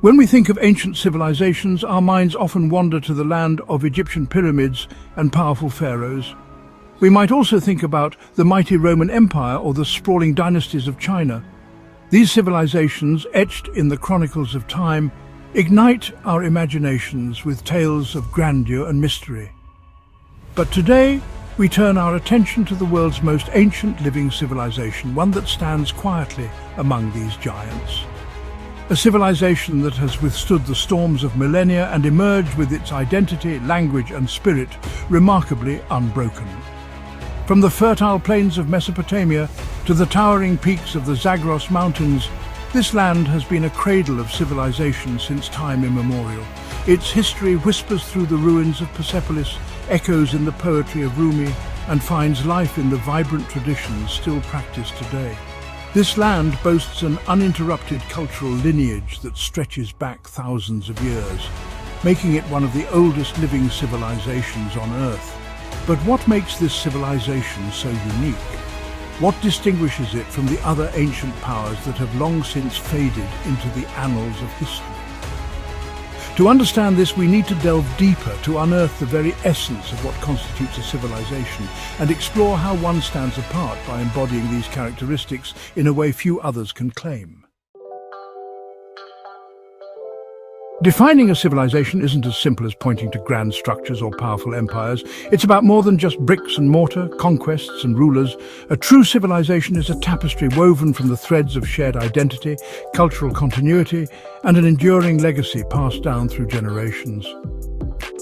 When we think of ancient civilizations, our minds often wander to the land of Egyptian pyramids and powerful pharaohs. We might also think about the mighty Roman Empire or the sprawling dynasties of China. These civilizations, etched in the chronicles of time, ignite our imaginations with tales of grandeur and mystery. But today, we turn our attention to the world's most ancient living civilization, one that stands quietly among these giants. A civilization that has withstood the storms of millennia and emerged with its identity, language and spirit remarkably unbroken. From the fertile plains of Mesopotamia to the towering peaks of the Zagros Mountains, this land has been a cradle of civilization since time immemorial. Its history whispers through the ruins of Persepolis, echoes in the poetry of Rumi, and finds life in the vibrant traditions still practiced today. This land boasts an uninterrupted cultural lineage that stretches back thousands of years, making it one of the oldest living civilizations on Earth. But what makes this civilization so unique? What distinguishes it from the other ancient powers that have long since faded into the annals of history? To understand this, we need to delve deeper to unearth the very essence of what constitutes a civilization and explore how one stands apart by embodying these characteristics in a way few others can claim. Defining a civilization isn't as simple as pointing to grand structures or powerful empires. It's about more than just bricks and mortar, conquests and rulers. A true civilization is a tapestry woven from the threads of shared identity, cultural continuity, and an enduring legacy passed down through generations.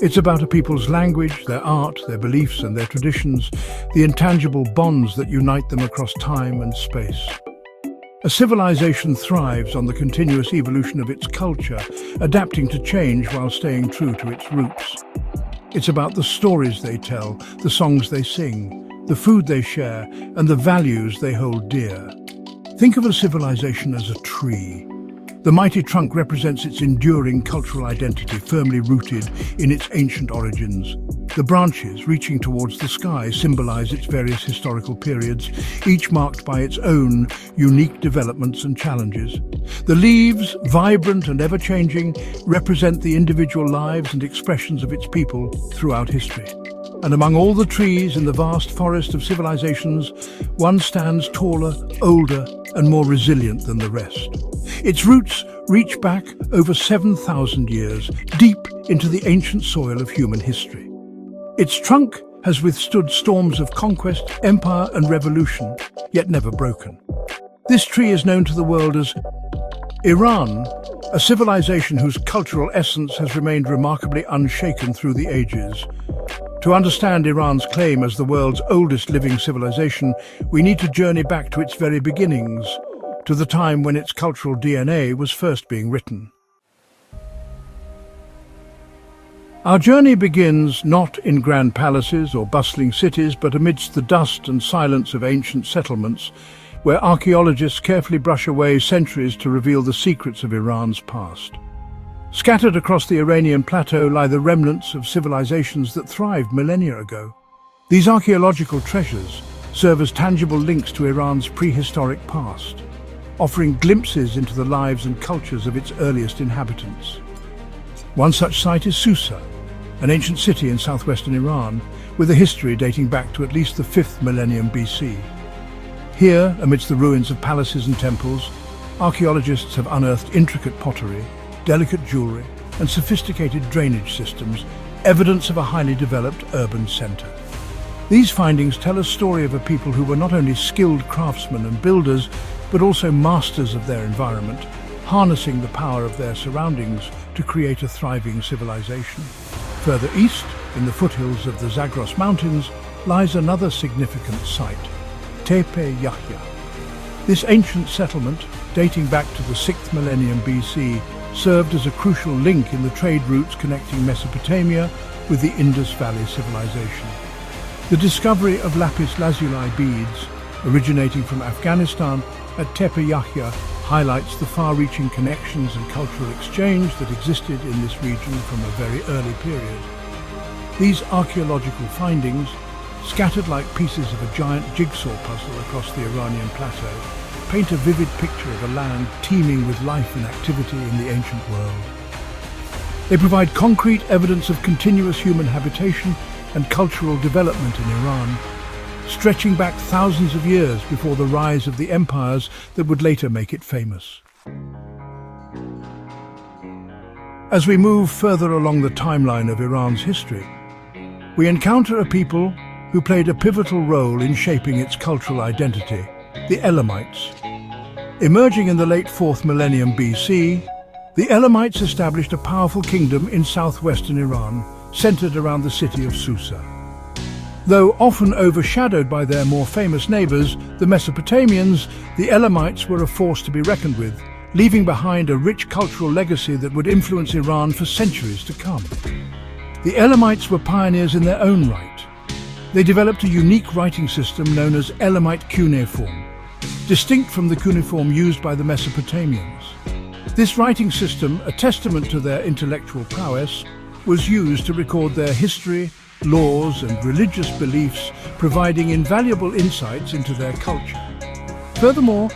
It's about a people's language, their art, their beliefs and their traditions, the intangible bonds that unite them across time and space. A civilization thrives on the continuous evolution of its culture, adapting to change while staying true to its roots. It's about the stories they tell, the songs they sing, the food they share, and the values they hold dear. Think of a civilization as a tree. The mighty trunk represents its enduring cultural identity, firmly rooted in its ancient origins. The branches, reaching towards the sky, symbolize its various historical periods, each marked by its own unique developments and challenges. The leaves, vibrant and ever-changing, represent the individual lives and expressions of its people throughout history. And among all the trees in the vast forest of civilizations, one stands taller, older, and more resilient than the rest. Its roots reach back over 7,000 years, deep into the ancient soil of human history. Its trunk has withstood storms of conquest, empire, and revolution, yet never broken. This tree is known to the world as Iran, a civilization whose cultural essence has remained remarkably unshaken through the ages. To understand Iran's claim as the world's oldest living civilization, we need to journey back to its very beginnings, to the time when its cultural DNA was first being written. Our journey begins not in grand palaces or bustling cities, but amidst the dust and silence of ancient settlements, where archaeologists carefully brush away centuries to reveal the secrets of Iran's past. Scattered across the Iranian plateau lie the remnants of civilizations that thrived millennia ago. These archaeological treasures serve as tangible links to Iran's prehistoric past, offering glimpses into the lives and cultures of its earliest inhabitants. One such site is Susa, an ancient city in southwestern Iran, with a history dating back to at least the 5th millennium BC. Here, amidst the ruins of palaces and temples, archaeologists have unearthed intricate pottery, delicate jewelry, and sophisticated drainage systems, evidence of a highly developed urban centre. These findings tell a story of a people who were not only skilled craftsmen and builders, but also masters of their environment, harnessing the power of their surroundings to create a thriving civilization. Further east, in the foothills of the Zagros Mountains, lies another significant site, Tepe Yahya. This ancient settlement, dating back to the 6th millennium BC, served as a crucial link in the trade routes connecting Mesopotamia with the Indus Valley civilization. The discovery of lapis lazuli beads, originating from Afghanistan at Tepe Yahya, highlights the far-reaching connections and cultural exchange that existed in this region from a very early period. These archaeological findings, scattered like pieces of a giant jigsaw puzzle across the Iranian plateau, paint a vivid picture of a land teeming with life and activity in the ancient world. They provide concrete evidence of continuous human habitation and cultural development in Iran, stretching back thousands of years before the rise of the empires that would later make it famous. As we move further along the timeline of Iran's history, we encounter a people who played a pivotal role in shaping its cultural identity, the Elamites. Emerging in the late 4th millennium BC, the Elamites established a powerful kingdom in southwestern Iran, centered around the city of Susa. Though often overshadowed by their more famous neighbors, the Mesopotamians, the Elamites were a force to be reckoned with, leaving behind a rich cultural legacy that would influence Iran for centuries to come. The Elamites were pioneers in their own right. They developed a unique writing system known as Elamite cuneiform, distinct from the cuneiform used by the Mesopotamians. This writing system, a testament to their intellectual prowess, was used to record their history, laws, and religious beliefs, providing invaluable insights into their culture. Furthermore,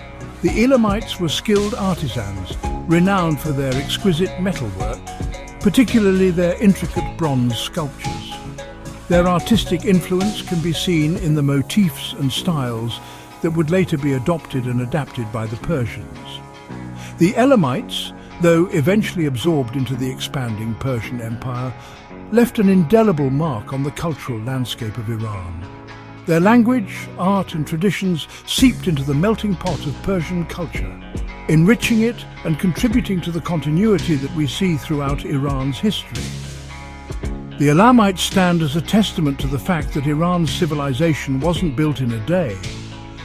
the Elamites were skilled artisans, renowned for their exquisite metalwork, particularly their intricate bronze sculptures. Their artistic influence can be seen in the motifs and styles that would later be adopted and adapted by the Persians. The Elamites, though eventually absorbed into the expanding Persian Empire, left an indelible mark on the cultural landscape of Iran. Their language, art and traditions seeped into the melting pot of Persian culture, enriching it and contributing to the continuity that we see throughout Iran's history. The Elamites stand as a testament to the fact that Iran's civilization wasn't built in a day.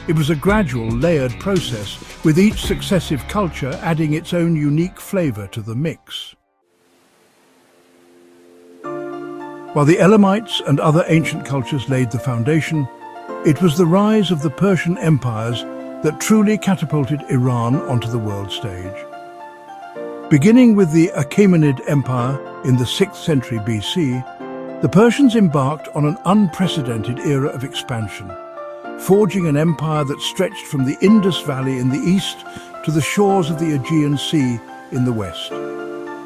It was a gradual, layered process, with each successive culture adding its own unique flavor to the mix. While the Elamites and other ancient cultures laid the foundation, it was the rise of the Persian empires that truly catapulted Iran onto the world stage. Beginning with the Achaemenid Empire in the 6th century BC, the Persians embarked on an unprecedented era of expansion, forging an empire that stretched from the Indus Valley in the east to the shores of the Aegean Sea in the west.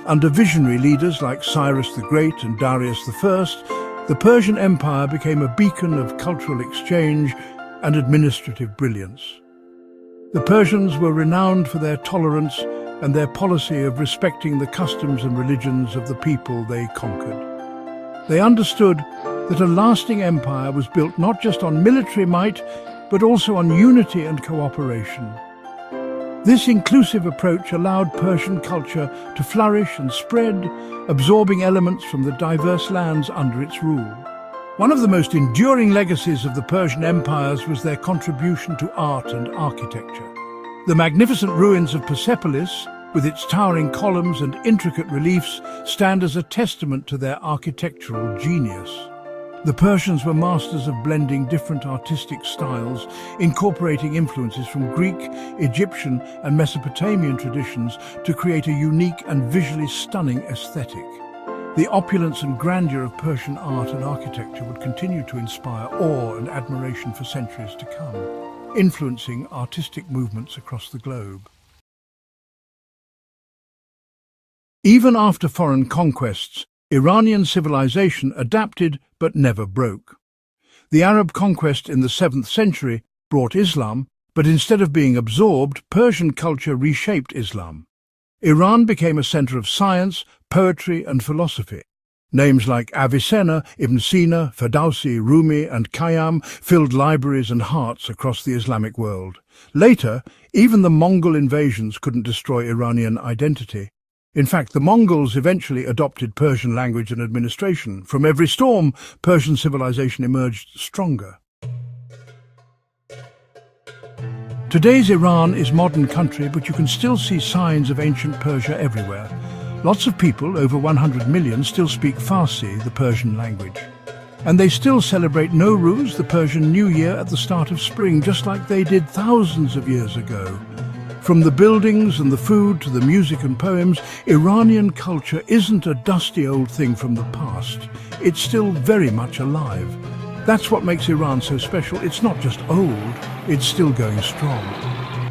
Under visionary leaders like Cyrus the Great and Darius I, the Persian Empire became a beacon of cultural exchange and administrative brilliance. The Persians were renowned for their tolerance and their policy of respecting the customs and religions of the people they conquered. They understood that a lasting empire was built not just on military might, but also on unity and cooperation. This inclusive approach allowed Persian culture to flourish and spread, absorbing elements from the diverse lands under its rule. One of the most enduring legacies of the Persian empires was their contribution to art and architecture. The magnificent ruins of Persepolis, with its towering columns and intricate reliefs, stand as a testament to their architectural genius. The Persians were masters of blending different artistic styles, incorporating influences from Greek, Egyptian and Mesopotamian traditions to create a unique and visually stunning aesthetic. The opulence and grandeur of Persian art and architecture would continue to inspire awe and admiration for centuries to come, influencing artistic movements across the globe. Even after foreign conquests, Iranian civilization adapted but never broke. The Arab conquest in the 7th century brought Islam, but instead of being absorbed, Persian culture reshaped Islam. Iran became a center of science, poetry and philosophy. Names like Avicenna, Ibn Sina, Ferdowsi, Rumi and Khayyam filled libraries and hearts across the Islamic world. Later, even the Mongol invasions couldn't destroy Iranian identity. In fact, the Mongols eventually adopted Persian language and administration. From every storm, Persian civilization emerged stronger. Today's Iran is a modern country, but you can still see signs of ancient Persia everywhere. Lots of people, over 100 million, still speak Farsi, the Persian language. And they still celebrate Nowruz, the Persian New Year, at the start of spring, just like they did thousands of years ago. From the buildings and the food to the music and poems, Iranian culture isn't a dusty old thing from the past. It's still very much alive. That's what makes Iran so special. It's not just old, it's still going strong.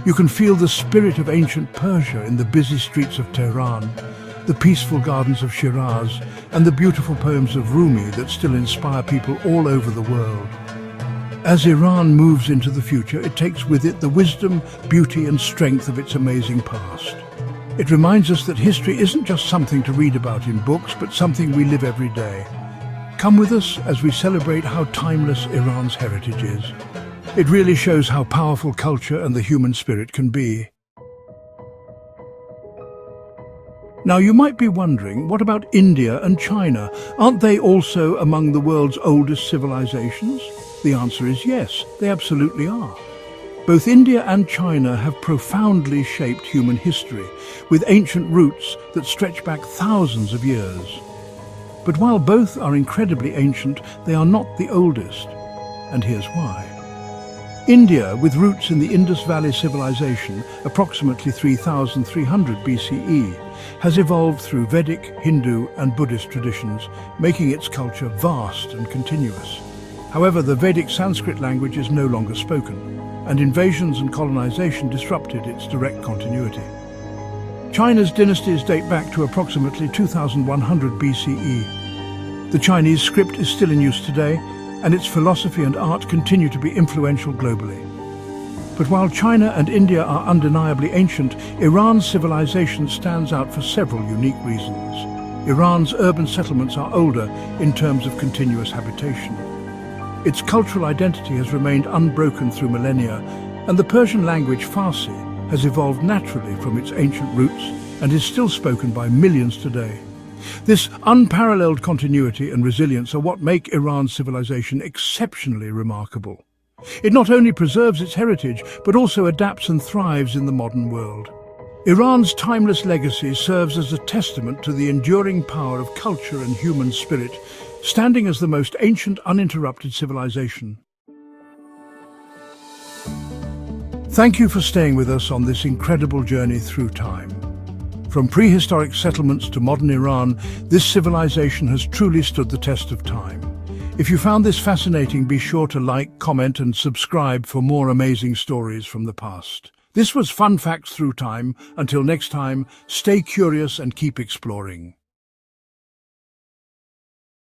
You can feel the spirit of ancient Persia in the busy streets of Tehran, the peaceful gardens of Shiraz, and the beautiful poems of Rumi that still inspire people all over the world. As Iran moves into the future, it takes with it the wisdom, beauty and strength of its amazing past. It reminds us that history isn't just something to read about in books, but something we live every day. Come with us as we celebrate how timeless Iran's heritage is. It really shows how powerful culture and the human spirit can be. Now you might be wondering, what about India and China? Aren't they also among the world's oldest civilizations? The answer is yes, they absolutely are. Both India and China have profoundly shaped human history, with ancient roots that stretch back thousands of years. But while both are incredibly ancient, they are not the oldest. And here's why. India, with roots in the Indus Valley civilization, approximately 3,300 BCE, has evolved through Vedic, Hindu and Buddhist traditions, making its culture vast and continuous. However, the Vedic Sanskrit language is no longer spoken, and invasions and colonization disrupted its direct continuity. China's dynasties date back to approximately 2100 BCE. The Chinese script is still in use today, and its philosophy and art continue to be influential globally. But while China and India are undeniably ancient, Iran's civilization stands out for several unique reasons. Iran's urban settlements are older in terms of continuous habitation. Its cultural identity has remained unbroken through millennia, and the Persian language Farsi has evolved naturally from its ancient roots and is still spoken by millions today. This unparalleled continuity and resilience are what make Iran's civilization exceptionally remarkable. It not only preserves its heritage, but also adapts and thrives in the modern world. Iran's timeless legacy serves as a testament to the enduring power of culture and human spirit, standing as the most ancient uninterrupted civilization. Thank you for staying with us on this incredible journey through time. From prehistoric settlements to modern Iran, this civilization has truly stood the test of time. If you found this fascinating, be sure to like, comment and subscribe for more amazing stories from the past. This was Fun Facts Through Time. Until next time, stay curious and keep exploring.